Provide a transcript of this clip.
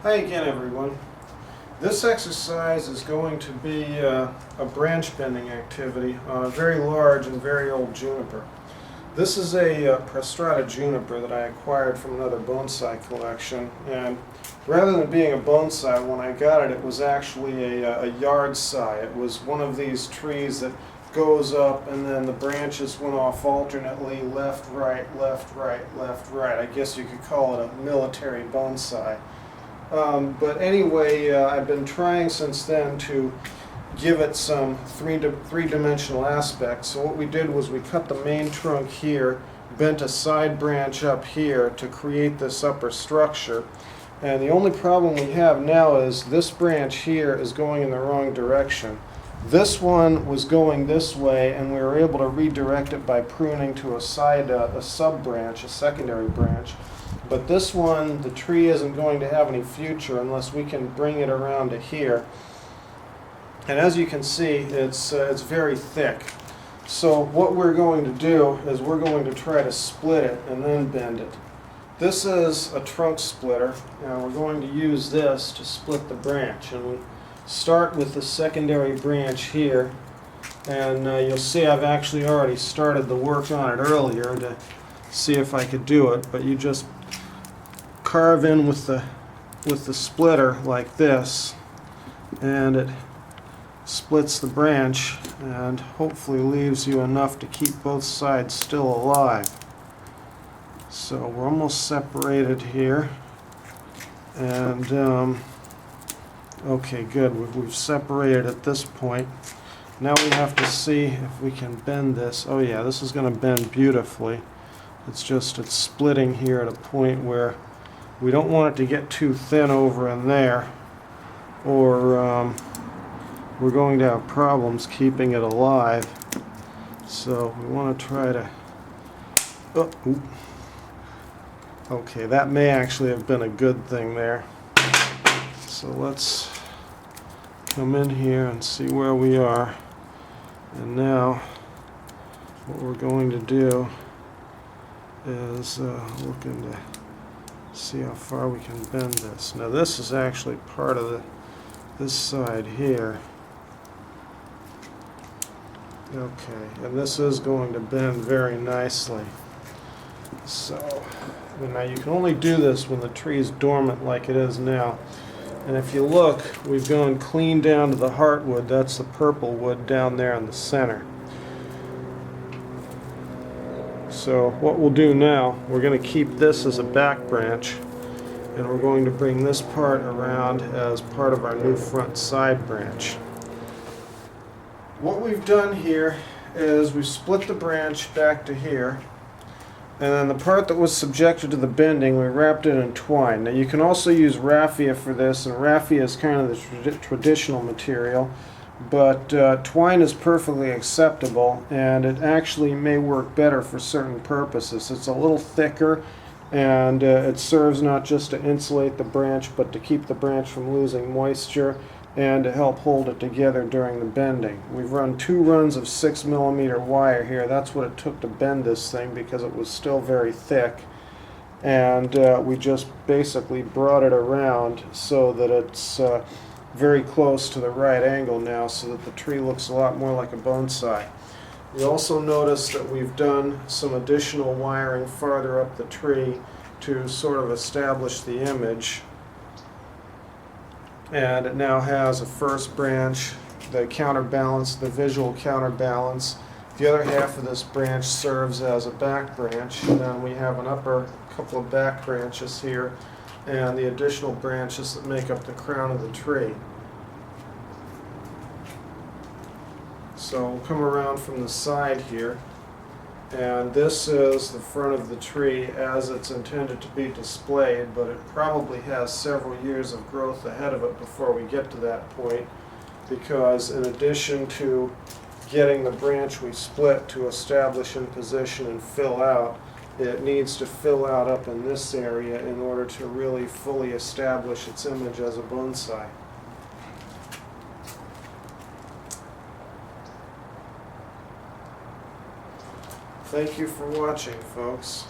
Hi again, everyone. This exercise is going to be a branch bending activity on a very large and very old juniper. This is a prostrata juniper that I acquired from another bonsai collection, and rather than being a bonsai, when I got it, it was actually a yard sai. It was one of these trees that goes up and then the branches went off alternately left, right, left, right, left, right. I guess you could call it a military bonsai. But anyway, I've been trying since then to give it some three-dimensional aspects. So what we did was we cut the main trunk here, bent a side branch up here to create this upper structure. And the only problem we have now is this branch here is going in the wrong direction. This one was going this way, and we were able to redirect it by pruning to a sub-branch, a secondary branch. But this one, the tree isn't going to have any future unless we can bring it around to here. And as you can see, it's very thick. So what we're going to do is we're going to try to split it and then bend it. This is a trunk splitter, and we're going to use this to split the branch. And we start with the secondary branch here, and you'll see I've actually already started the work on it earlier to see if I could do it, but you just carve in with the splitter like this, and it splits the branch and hopefully leaves you enough to keep both sides still alive. So we're almost separated here, and okay, good, we've separated at this point. Now we have to see if we can bend this. Oh yeah, this is going to bend beautifully. It's splitting here at a point where we don't want it to get too thin over in there, or we're going to have problems keeping it alive. So we want to try to... Okay, that may actually have been a good thing there. So let's come in here and see where we are. And now what we're going to do is looking to see how far we can bend this. Now this is actually part of this side here. Okay, and this is going to bend very nicely. So now you can only do this when the tree is dormant like it is now. And if you look, we've gone clean down to the heartwood. That's the purple wood down there in the center. So what we'll do now, we're going to keep this as a back branch, and we're going to bring this part around as part of our new front side branch. What we've done here is we've split the branch back to here, and then the part that was subjected to the bending, we wrapped it in twine. Now you can also use raffia for this, and raffia is kind of the traditional material, but twine is perfectly acceptable, and it actually may work better for certain purposes. It's a little thicker, and it serves not just to insulate the branch, but to keep the branch from losing moisture and to help hold it together during the bending. We've run 2 runs of 6mm wire here. That's what it took to bend this thing because it was still very thick, and we just basically brought it around so that it's very close to the right angle now, so that the tree looks a lot more like a bonsai. You also notice that we've done some additional wiring farther up the tree to sort of establish the image. And it now has a first branch, the counterbalance, the visual counterbalance. The other half of this branch serves as a back branch, and then we have an upper couple of back branches here and the additional branches that make up the crown of the tree. So we'll come around from the side here, and this is the front of the tree as it's intended to be displayed, but it probably has several years of growth ahead of it before we get to that point, because in addition to getting the branch we split to establish in position and fill out, it needs to fill out up in this area in order to really fully establish its image as a bonsai. Thank you for watching, folks.